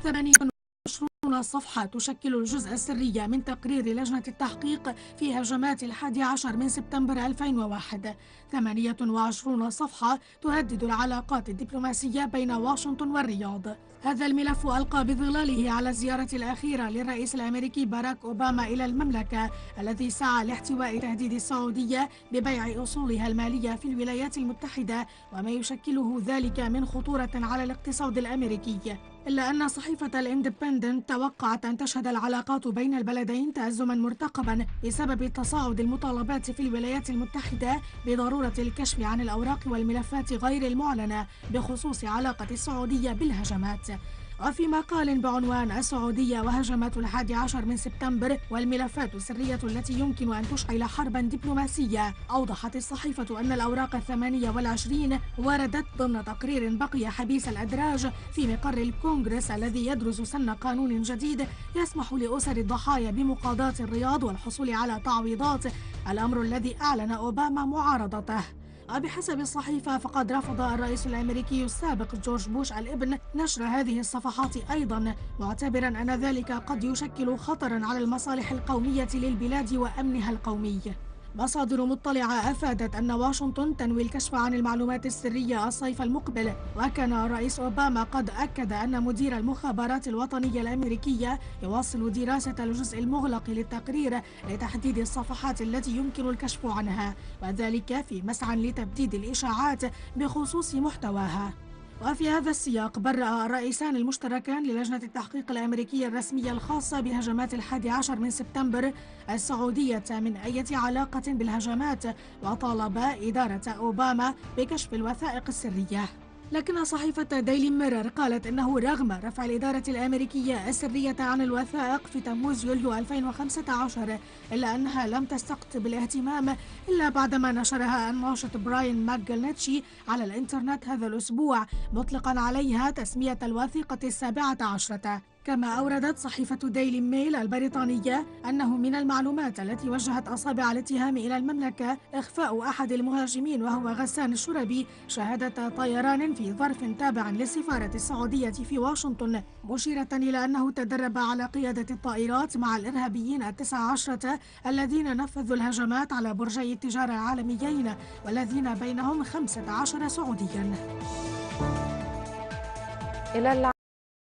28 صفحة تشكل الجزء السري من تقرير لجنة التحقيق في هجمات 11 من سبتمبر 2001. 28 صفحة تهدد العلاقات الدبلوماسية بين واشنطن والرياض. هذا الملف ألقى بظلاله على الزيارة الأخيرة للرئيس الأمريكي باراك أوباما إلى المملكة، الذي سعى لاحتواء تهديد السعودية ببيع أصولها المالية في الولايات المتحدة وما يشكله ذلك من خطورة على الاقتصاد الأمريكي. إلا أن صحيفة الاندبندنت توقعت أن تشهد العلاقات بين البلدين تأزما مرتقبا بسبب تصاعد المطالبات في الولايات المتحدة بضرورة الكشف عن الأوراق والملفات غير المعلنة بخصوص علاقة السعودية بالهجمات. وفي مقال بعنوان السعودية وهجمات 11 من سبتمبر والملفات السرية التي يمكن أن تشعل حربا دبلوماسية، أوضحت الصحيفة أن الأوراق 28 وردت ضمن تقرير بقي حبيس الأدراج في مقر الكونغرس الذي يدرس سن قانون جديد يسمح لأسر الضحايا بمقاضاة الرياض والحصول على تعويضات، الأمر الذي أعلن أوباما معارضته. وبحسب الصحيفة فقد رفض الرئيس الأمريكي السابق جورج بوش الابن نشر هذه الصفحات أيضا، معتبرا أن ذلك قد يشكل خطرا على المصالح القومية للبلاد وأمنها القومي. مصادر مطلعة أفادت أن واشنطن تنوي الكشف عن المعلومات السرية الصيف المقبل، وكان الرئيس أوباما قد أكد أن مدير المخابرات الوطنية الأمريكية يواصل دراسة الجزء المغلق للتقرير لتحديد الصفحات التي يمكن الكشف عنها، وذلك في مسعى لتبديد الإشاعات بخصوص محتواها. وفي هذا السياق برأ الرئيسان المشتركان للجنة التحقيق الأمريكية الرسمية الخاصة بهجمات 11 من سبتمبر السعودية من أي علاقة بالهجمات، وطالب إدارة أوباما بكشف الوثائق السرية. لكن صحيفة ديلي ميرور قالت إنه رغم رفع الإدارة الأمريكية السرية عن الوثائق في تموز يوليو 2015 إلا أنها لم تستقطب الاهتمام إلا بعدما نشرها الناشط براين ماكجلنتشي على الإنترنت هذا الأسبوع، مطلقا عليها تسمية الوثيقة 17. كما أوردت صحيفة ديلي ميل البريطانية أنه من المعلومات التي وجهت أصابع الاتهام إلى المملكة إخفاء أحد المهاجمين وهو غسان الشربي شهادة طيران في ظرف تابع للسفارة السعودية في واشنطن، مشيرة إلى أنه تدرب على قيادة الطائرات مع الإرهابيين 19 الذين نفذوا الهجمات على برجي التجارة العالميين والذين بينهم 15 سعوديا. إلى